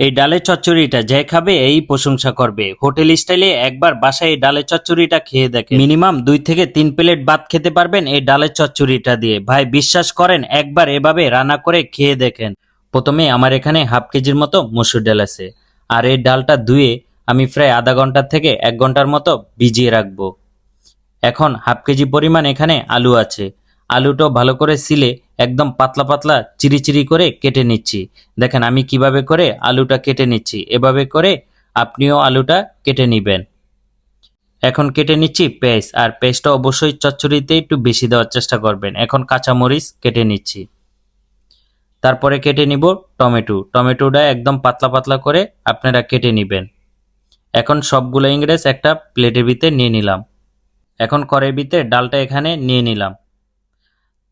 এই ডালের চচ্চড়িটা যে খাবে এই প্রশংসা করবে। হোটেল স্টাইলে একবার বাসায় এই ডালের চচ্চড়িটা খেয়ে দেখেন, মিনিমাম 2 থেকে 3 প্লেট ভাত খেতে পারবেন এই ডালের চচ্চড়িটা দিয়ে। ভাই বিশ্বাস করেন, একবার এভাবে রান্না করে খেয়ে দেখেন। প্রথমে আমার এখানে হাফ কেজির মতো মসুর ডাল আছে, আর এই ডালটা ধুয়ে আমি প্রায় আধা ঘন্টা থেকে 1 ঘন্টার মতো ভিজিয়ে রাখবো। এখন হাফ কেজি পরিমাণ এখানে আলু আছে, আলুটাও ভালো করে ছিলে একদম পাতলা পাতলা চিরি চিরি করে কেটে নিচ্ছি। দেখেন আমি কিভাবে করে আলুটা কেটে নিচ্ছি, এভাবে করে আপনিও আলুটা কেটে নিবেন। এখন কেটে নিচ্ছি পেঁয়াজ, আর পেঁয়াজটা অবশ্যই চচ্চড়িতে একটু বেশি দেওয়ার চেষ্টা করবেন। এখন কাঁচামরিচ কেটে নিচ্ছি, তারপরে কেটে নিব টমেটোটা একদম পাতলা পাতলা করে আপনারা কেটে নিবেন। এখন সবগুলো ইংরেজ একটা প্লেটের ভিতরে নিয়ে নিলাম। এখন কড়াইয়ের ভিতরে ডালটা এখানে নিয়ে নিলাম,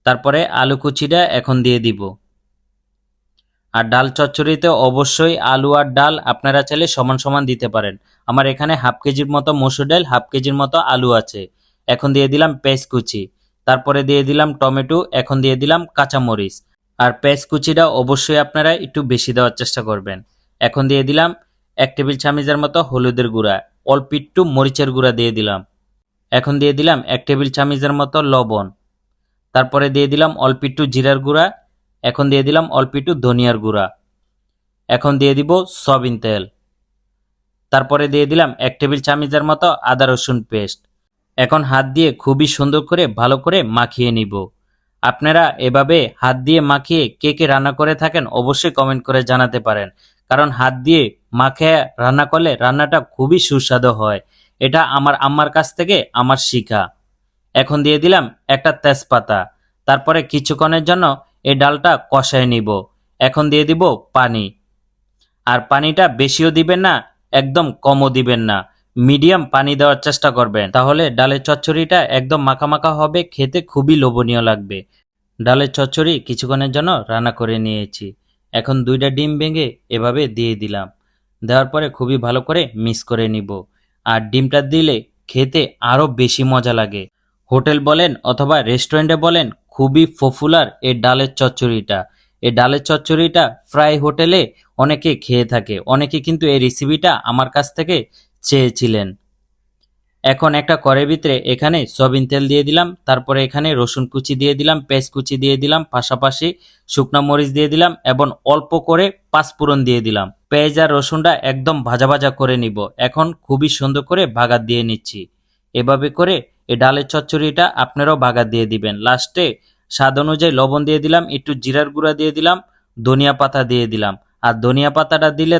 তারপরে আলু কুচিটা এখন দিয়ে দিব। আর ডাল চচ্চড়িতে অবশ্যই আলু আর ডাল আপনারা চাইলে সমান সমান দিতে পারেন। আমার এখানে হাফ কেজির মতো মসুর ডাল, হাফ কেজির মতো আলু আছে। এখন দিয়ে দিলাম পেঁয়াজ কুচি, তারপরে দিয়ে দিলাম টমেটো, এখন দিয়ে দিলাম কাঁচামরিচ। আর পেঁয়াজ কুচিটা অবশ্যই আপনারা একটু বেশি দেওয়ার চেষ্টা করবেন। এখন দিয়ে দিলাম 1 টেবিল চামচের মতো হলুদের গুঁড়া, অল্প একটু মরিচের গুঁড়া দিয়ে দিলাম। এখন দিয়ে দিলাম 1 টেবিল চামচের মতো লবণ, তারপরে দিয়ে দিলাম অল্প একটু জিরার গুঁড়া, এখন দিয়ে দিলাম অল্প একটু ধনিয়ার গুঁড়া, এখন দিয়ে দিব সয়াবিন তেল, তারপরে দিয়ে দিলাম 1 টেবিল চামচের মতো আদা রসুন পেস্ট। এখন হাত দিয়ে খুবই সুন্দর করে ভালো করে মাখিয়ে নিব। আপনারা এভাবে হাত দিয়ে মাখিয়ে কে কে রান্না করে থাকেন অবশ্যই কমেন্ট করে জানাতে পারেন, কারণ হাত দিয়ে মাখিয়ে রান্না করলে রান্নাটা খুবই সুস্বাদু হয়। এটা আমার আম্মার কাছ থেকে আমার শিখা। এখন দিয়ে দিলাম একটা তেজপাতা, তারপরে কিছুক্ষণের জন্য এই ডালটা কষায় নিব। এখন দিয়ে দিব পানি, আর পানিটা বেশিও দিবেন না, একদম কমও দিবেন না, মিডিয়াম পানি দেওয়ার চেষ্টা করবেন, তাহলে ডালের চচ্চড়িটা একদম মাখা মাখা হবে, খেতে খুবই লোভনীয় লাগবে। ডালের চচ্চড়ি কিছুক্ষণের জন্য রান্না করে নিয়েছি। এখন 2টা ডিম ভেঙে এভাবে দিয়ে দিলাম, দেওয়ার পরে খুবই ভালো করে মিক্স করে নিব। আর ডিমটা দিলে খেতে আরও বেশি মজা লাগে। হোটেল বলেন অথবা রেস্টুরেন্টে বলেন, খুবই পপুলার এই ডালের চচ্চড়িটা। এই ডালের চচ্চড়িটা ফ্রাই হোটেলে অনেকে খেয়ে থাকে, অনেকে কিন্তু এই রেসিপিটা আমার কাছ থেকে চেয়েছিলেন। এখন একটা কড়াইয়ের ভিতরে এখানে সয়াবিন তেল দিয়ে দিলাম, তারপরে এখানে রসুন কুচি দিয়ে দিলাম, পেঁয়াজ কুচি দিয়ে দিলাম, পাশাপাশি শুকনা মরিচ দিয়ে দিলাম এবং অল্প করে পাঁচফোড়ন দিয়ে দিলাম। পেঁয়াজ আর রসুনটা একদম ভাজা ভাজা করে নিব। এখন খুবই সুন্দর করে বাগার দিয়ে নিচ্ছি। এভাবে করে এই ডালের চচ্চড়িটা আপনারাও বাগার দিয়ে দিবেন। লাস্টে স্বাদ অনুযায়ী লবণ দিয়ে দিলাম, একটু জিরার গুঁড়া দিয়ে দিলাম, ধনিয়া পাতা দিয়ে দিলাম। আর ধনিয়া পাতাটা দিলে